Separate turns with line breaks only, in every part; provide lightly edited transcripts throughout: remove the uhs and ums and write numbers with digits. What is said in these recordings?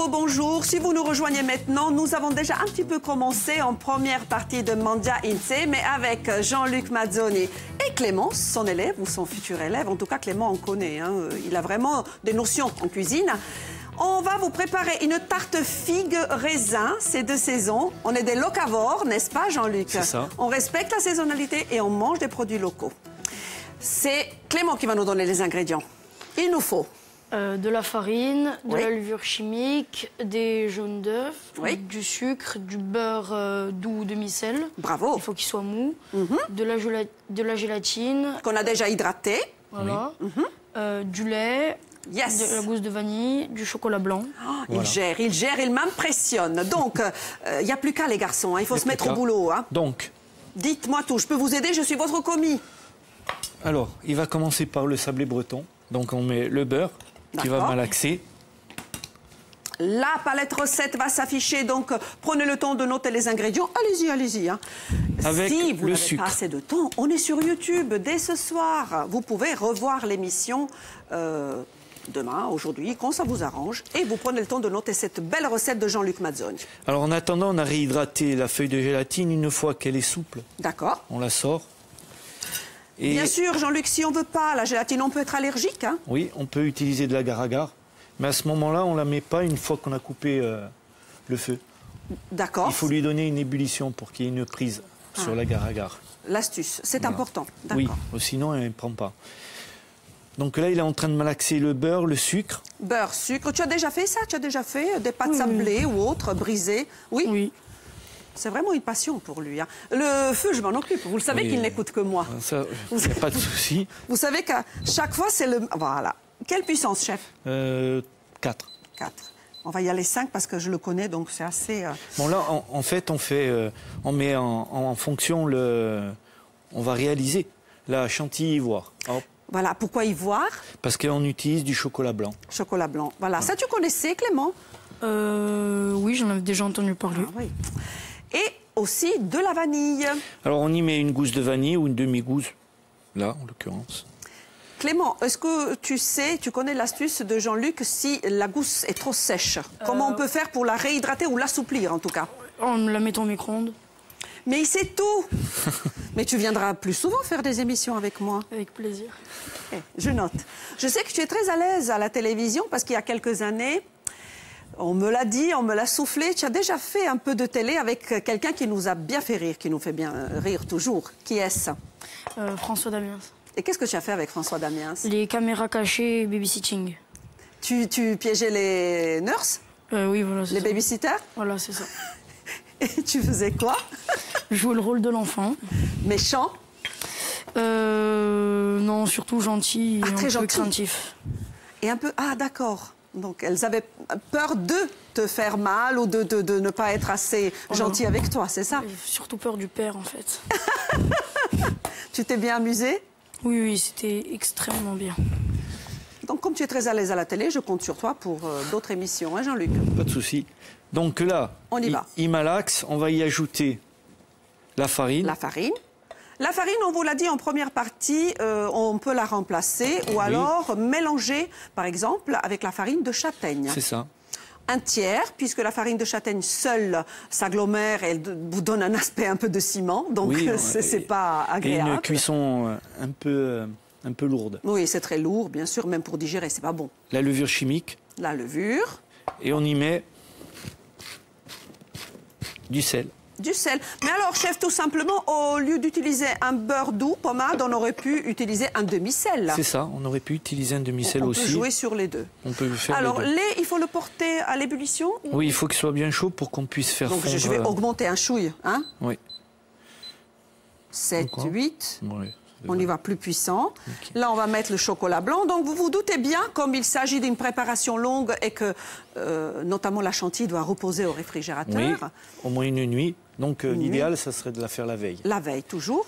rebonjour. Si vous nous rejoignez maintenant, nous avons déjà un petit peu commencé en première partie de Mangia Inse, mais avec Jean-Luc Mazzoni et Clément, son élève ou son futur élève. En tout cas, Clément en connaît. Hein. Il a vraiment des notions en cuisine. On va vous préparer une tarte figue raisin, c'est de saison. On est des locavores, n'est-ce pas Jean-Luc?
C'est ça.
On respecte la saisonnalité et on mange des produits locaux. C'est Clément qui va nous donner les ingrédients. Il nous faut
de la farine, de la levure chimique, des jaunes d'œufs, du sucre, du beurre doux demi-sel.
Bravo.
Il faut qu'il soit mou. De la gélatine.
Qu'on a déjà hydraté.
Voilà. Du lait.
Yes.
De la gousse de vanille, du chocolat blanc.
Oh, voilà. Il gère, il m'impressionne. Donc, il n'y a plus qu'à les garçons, hein. Il faut se mettre au boulot. Hein.
Donc,
dites-moi tout, je peux vous aider, je suis votre commis.
Alors, il va commencer par le sablé breton. Donc, on met le beurre qui va malaxer.
La palette recette va s'afficher, donc prenez le temps de noter les ingrédients. Allez-y, allez-y. Hein.
Avec
si vous
le
n'avez
sucre.
pas assez de temps, on est sur YouTube dès ce soir. Vous pouvez revoir l'émission demain, aujourd'hui, quand ça vous arrange. Et vous prenez le temps de noter cette belle recette de Jean-Luc Mazzoni.
Alors, en attendant, on a réhydraté la feuille de gélatine une fois qu'elle est souple.
D'accord.
On la sort. Et
bien sûr, Jean-Luc, si on ne veut pas la gélatine, on peut être allergique. Hein.
Oui, on peut utiliser de l'agar-agar. Mais à ce moment-là, on ne la met pas une fois qu'on a coupé le feu.
D'accord.
Il faut lui donner une ébullition pour qu'il y ait une prise sur l'agar-agar.
L'astuce, c'est important.
Oui, sinon, elle ne prend pas. Donc là, il est en train de malaxer le beurre, le sucre.
Beurre, sucre. Tu as déjà fait ça? Tu as déjà fait des pâtes sablées ou autres, brisées? Oui.
Oui.
C'est vraiment une passion pour lui. Hein. Le feu, je m'en occupe. Vous le savez qu'il n'écoute que moi.
Ça, il n'y a pas de souci.
Vous savez qu'à chaque fois, c'est le... Voilà. Quelle puissance, chef?
4.
4. On va y aller 5 parce que je le connais, donc c'est assez...
Bon, là, en fait, on met en fonction le... On va réaliser la chantilly ivoire. Hop.
Voilà. Pourquoi ivoire?
Parce qu'on utilise du chocolat blanc.
Chocolat blanc. Voilà. Ça, tu connaissais, Clément?
Oui, j'en avais déjà entendu parler.
Ah, oui. Et aussi de la vanille.
Alors, on y met une gousse de vanille ou une demi-gousse, là, en l'occurrence.
Clément, est-ce que tu connais l'astuce de Jean-Luc si la gousse est trop sèche? Comment on peut faire pour la réhydrater ou l'assouplir, en tout cas?
En la mettant au micro-ondes.
Mais il sait tout. Mais tu viendras plus souvent faire des émissions avec moi.
Avec plaisir.
Je note. Je sais que tu es très à l'aise à la télévision parce qu'il y a quelques années... On me l'a dit, on me l'a soufflé. Tu as déjà fait un peu de télé avec quelqu'un qui nous a bien fait rire, qui nous fait bien rire toujours. Qui est-ce?
François Damiens.
Et qu'est-ce que tu as fait avec François Damiens?
Les caméras cachées et babysitting.
Tu piégeais les nurses?
Oui, voilà, c'est ça.
Les babysitters?
Voilà, c'est ça.
Et tu faisais quoi?
Jouer le rôle de l'enfant.
Méchant?
Non, surtout gentil et
très
un
gentil.
peu craintif.
Et un peu... Ah, d'accord. Donc, elles avaient peur de te faire mal ou de ne pas être assez gentil avec toi, c'est ça?
Surtout peur du père, en fait.
Tu t'es bien amusé?
Oui, c'était extrêmement bien.
Donc, comme tu es très à l'aise à la télé, je compte sur toi pour d'autres émissions, hein, Jean-Luc?
Pas de souci. Donc là,
on y va.
Il malaxe, on va y ajouter la farine.
La farine. La farine, on vous l'a dit en première partie, on peut la remplacer ou alors mélanger, par exemple, avec la farine de châtaigne.
C'est ça.
Un tiers, puisque la farine de châtaigne seule s'agglomère et elle vous donne un aspect un peu de ciment, donc c'est pas agréable.
Et une cuisson un peu lourde.
Oui, c'est très lourd, bien sûr, même pour digérer, c'est pas bon.
La levure chimique.
La levure.
Et on y met du sel.
Du sel. Mais alors, chef, tout simplement, au lieu d'utiliser un beurre doux, pommade, on aurait pu utiliser un demi-sel.
C'est ça, on aurait pu utiliser un demi-sel aussi.
On peut jouer sur les deux.
On peut faire
alors,
les deux.
lait, il faut le porter à l'ébullition?
Oui, il faut qu'il soit bien chaud pour qu'on puisse faire fondre...
Donc, je vais augmenter un chouille, hein?
Oui.
7, 8...
Oui.
On y va plus puissant. Okay. Là, on va mettre le chocolat blanc. Donc, vous vous doutez bien, comme il s'agit d'une préparation longue et que, notamment, la chantilly doit reposer au réfrigérateur.
Oui, au moins une nuit. Donc, l'idéal, ça serait de la faire la veille.
La veille, toujours.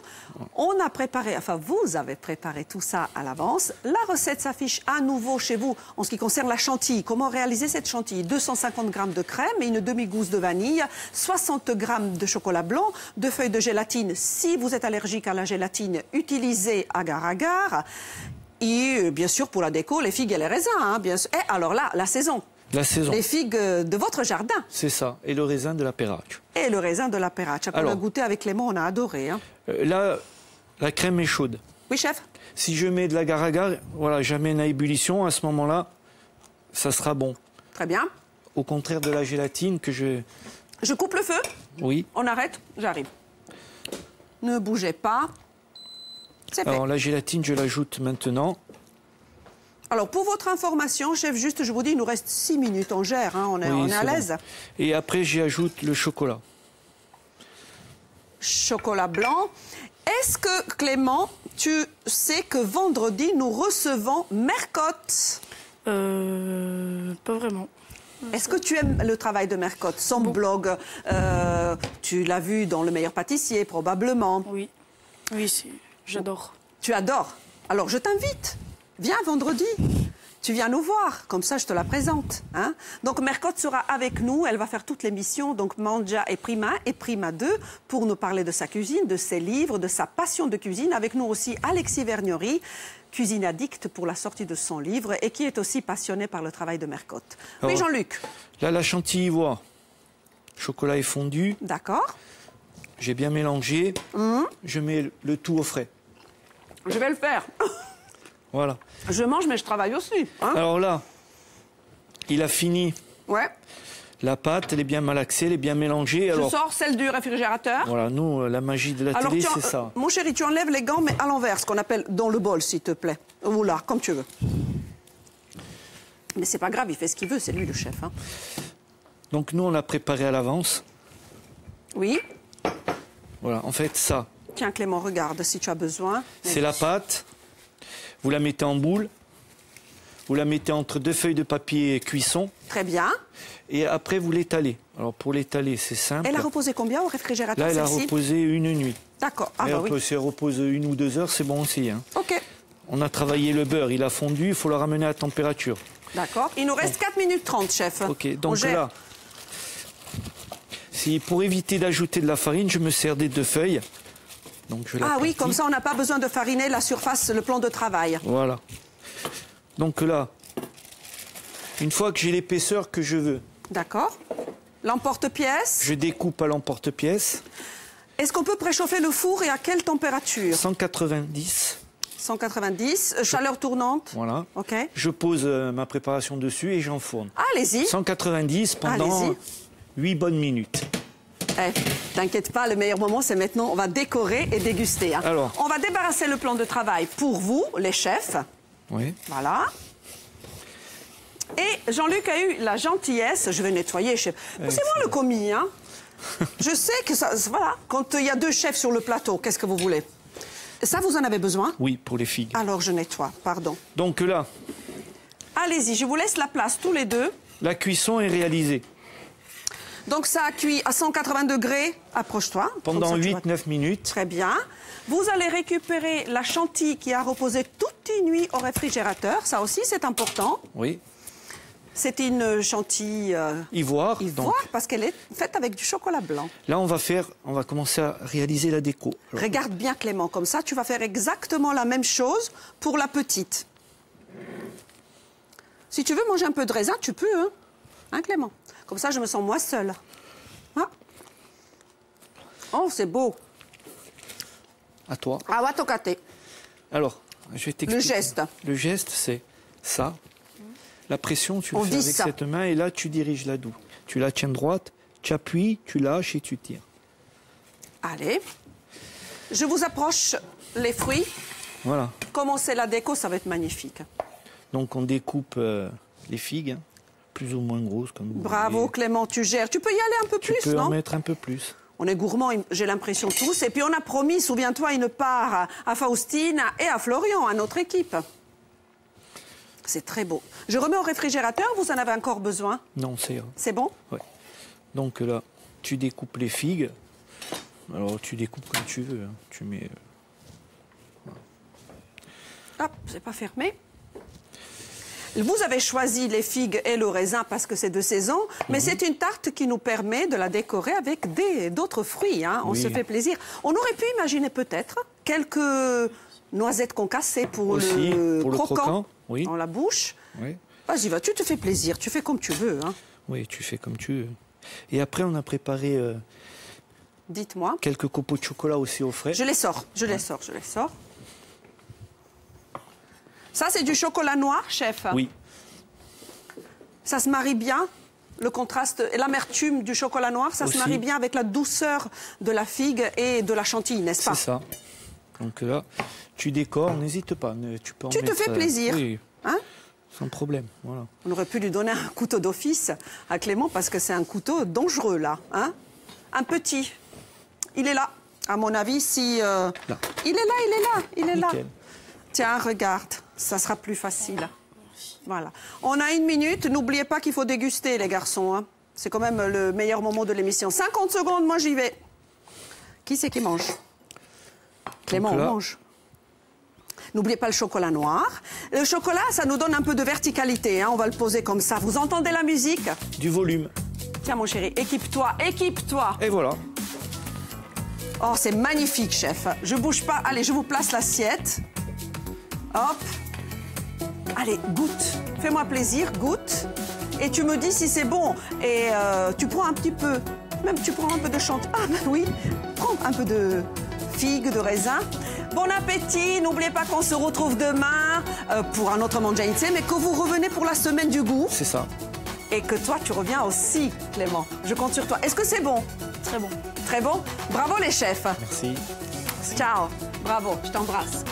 On a préparé, enfin, vous avez préparé tout ça à l'avance. La recette s'affiche à nouveau chez vous en ce qui concerne la chantilly. Comment réaliser cette chantilly? 250 g de crème et une demi-gousse de vanille, 60 g de chocolat blanc, 2 feuilles de gélatine. Si vous êtes allergique à la gélatine, utilisez agar-agar. Et bien sûr, pour la déco, les figues et les raisins. Hein, bien sûr. Et alors là, la saison.
La saison.
Les figues de votre jardin.
C'est ça. Et le raisin de la Perac.
Et le raisin de la Perac. On a goûté avec Clément, on a adoré. Hein.
Là, la crème est chaude.
Oui, chef.
Si je mets de l'agar-agar, voilà, j'amène à ébullition, à ce moment-là, ça sera bon.
Très bien.
Au contraire de la gélatine que je...
Je coupe le feu.
Oui.
On arrête, j'arrive. Ne bougez pas. C'est fait.
Alors la gélatine, je l'ajoute maintenant.
Alors pour votre information, chef, juste je vous dis, il nous reste 6 minutes, on gère, hein, on est à l'aise.
Bon. Et après, j'y ajoute le chocolat.
Chocolat blanc. Est-ce que, Clément, tu sais que vendredi, nous recevons Mercotte?
Pas vraiment.
Est-ce que tu aimes le travail de Mercotte? Son blog, tu l'as vu dans Le Meilleur Pâtissier, probablement.
Oui, oui, j'adore.
Tu adores. Alors je t'invite. Viens vendredi. Tu viens nous voir, comme ça je te la présente. Hein? Donc Mercotte sera avec nous, elle va faire toutes les missions, donc Mangia et Prima 2, pour nous parler de sa cuisine, de ses livres, de sa passion de cuisine. Avec nous aussi Alexis Vergnori, cuisine addict pour la sortie de son livre et qui est aussi passionné par le travail de Mercotte. Oui, Jean-Luc.
Là, la chantilly ivoire. Chocolat est fondu.
D'accord.
J'ai bien mélangé. Je mets le tout au frais.
Je vais le faire.
Voilà.
Je mange, mais je travaille aussi. Hein?
Alors là, il a fini.
Ouais.
La pâte, elle est bien malaxée, elle est bien mélangée.
Je sors celle du réfrigérateur.
Voilà, nous, la magie de la télé, c'est ça.
Mon chéri, tu enlèves les gants, mais à l'envers, ce qu'on appelle dans le bol, s'il te plaît. Ou là, comme tu veux. Mais c'est pas grave, il fait ce qu'il veut, c'est lui le chef. Hein.
Donc nous, on a préparé à l'avance.
Oui.
Voilà, en fait, ça.
Tiens, Clément, regarde si tu as besoin.
C'est la pâte. Vous la mettez en boule. Vous la mettez entre 2 feuilles de papier cuisson.
Très bien.
Et après, vous l'étalez. Alors, pour l'étaler, c'est simple.
Elle a reposé combien au réfrigérateur?
Là, elle a reposé une nuit.
D'accord.
Ah, bah oui. Si elle repose 1 ou 2 heures, c'est bon aussi. Hein.
OK.
On a travaillé le beurre, il a fondu, il faut le ramener à température.
D'accord. Il nous reste 4 minutes 30, chef.
OK, donc là, pour éviter d'ajouter de la farine, je me sers des 2 feuilles. Donc je
oui, comme ça, on n'a pas besoin de fariner la surface, le plan de travail.
Voilà. Donc là, une fois que j'ai l'épaisseur que je veux.
D'accord. L'emporte-pièce.
Je découpe à l'emporte-pièce.
Est-ce qu'on peut préchauffer le four et à quelle température?
190.
190, chaleur tournante.
Voilà.
OK.
Je pose ma préparation dessus et j'enfourne.
Allez-y.
190 pendant 8 bonnes minutes.
T'inquiète pas, le meilleur moment, c'est maintenant. On va décorer et déguster. Hein.
Alors.
On va débarrasser le plan de travail pour vous, les chefs.
Oui.
Voilà. Et Jean-Luc a eu la gentillesse, je vais nettoyer, chef. Poussez-moi le commis, hein. Je sais que ça, voilà, quand il y a 2 chefs sur le plateau, qu'est-ce que vous voulez? Ça, vous en avez besoin?
Oui, pour les figues.
Alors, je nettoie, pardon.
Donc là.
Allez-y, je vous laisse la place, tous les deux.
La cuisson est réalisée.
Donc, ça a cuit à 180 degrés. Approche-toi.
Pendant 8-9 minutes.
Très bien. Vous allez récupérer la chantilly qui a reposé toute une nuit au réfrigérateur. Ça aussi, c'est important.
Oui.
C'est une chantilly
ivoire,
donc. Parce qu'elle est faite avec du chocolat blanc.
Là, on va commencer à réaliser la déco. Alors,
regarde bien, Clément, comme ça, tu vas faire exactement la même chose pour la petite. Si tu veux manger un peu de raisin, tu peux, hein, Clément? Comme ça, je me sens moins seule. Ah. Oh, c'est beau.
À toi.
Ah, va tocater.
Alors, je vais t'expliquer.
Le geste.
Le geste, c'est ça. La pression, tu le fais avec cette main et là, tu diriges la doue. Tu la tiens droite, tu appuies, tu lâches et tu tires.
Allez. Je vous approche les fruits.
Voilà.
Commencez la déco, ça va être magnifique.
Donc, on découpe les figues, hein, plus ou moins grosses. Comme vous
Bravo,
voulez.
Clément, tu gères. Tu peux y aller un peu plus, non?
Tu peux en mettre un peu plus.
On est gourmands, j'ai l'impression, tous. Et puis, on a promis, souviens-toi, une part à Faustine et à Florian, à notre équipe. C'est très beau. Je remets au réfrigérateur, vous en avez encore besoin?
Non, c'est...
C'est bon?
Oui. Donc là, tu découpes les figues. Alors, tu découpes comme tu veux. Hein. Tu mets...
Hop, c'est pas fermé. Vous avez choisi les figues et le raisin parce que c'est de saison, mais c'est une tarte qui nous permet de la décorer avec d'autres fruits. Hein. On se fait plaisir. On aurait pu imaginer peut-être quelques noisettes concassées pour le croquant.
Oui.
Dans la bouche.
Oui.
Vas-y, va, tu te fais plaisir, tu fais comme tu veux. Hein.
Oui, tu fais comme tu veux. Et après, on a préparé...
Dites-moi.
Quelques copeaux de chocolat aussi au frais.
Je les sors, je les sors. Ça, c'est du chocolat noir, chef?
Oui.
Ça se marie bien, le contraste et l'amertume du chocolat noir, ça se marie bien avec la douceur de la figue et de la chantilly, n'est-ce pas?
C'est ça. Donc là, tu décores, n'hésite pas. Tu
te fais plaisir.
Oui.
Hein?
Sans problème, voilà.
On aurait pu lui donner un couteau d'office à Clément parce que c'est un couteau dangereux, là. Hein? Un petit. Il est là. À mon avis, si...
Là.
Il est là.
Nickel.
Tiens, regarde, ça sera plus facile. Voilà. On a 1 minute. N'oubliez pas qu'il faut déguster, les garçons. Hein. C'est quand même le meilleur moment de l'émission. 50 secondes, moi j'y vais. Qui c'est qui mange? Clément, on mange. N'oubliez pas le chocolat noir. Le chocolat, ça nous donne un peu de verticalité. Hein. On va le poser comme ça. Vous entendez la musique?
Du volume.
Tiens, mon chéri, équipe-toi, équipe-toi.
Et voilà.
Oh, c'est magnifique, chef. Je bouge pas. Allez, je vous place l'assiette. Hop. Allez, goûte. Fais-moi plaisir, goûte. Et tu me dis si c'est bon. Et tu prends un petit peu. Même tu prends un peu de chantilly. Ah, ben oui. Prends un peu de figues, de raisin. Bon appétit. N'oubliez pas qu'on se retrouve demain pour un autre Mangia Insieme, mais que vous revenez pour la semaine du goût.
C'est ça.
Et que toi, tu reviens aussi, Clément. Je compte sur toi. Est-ce que c'est bon?
Très bon.
Très bon. Bravo les chefs.
Merci.
Ciao. Bravo. Je t'embrasse.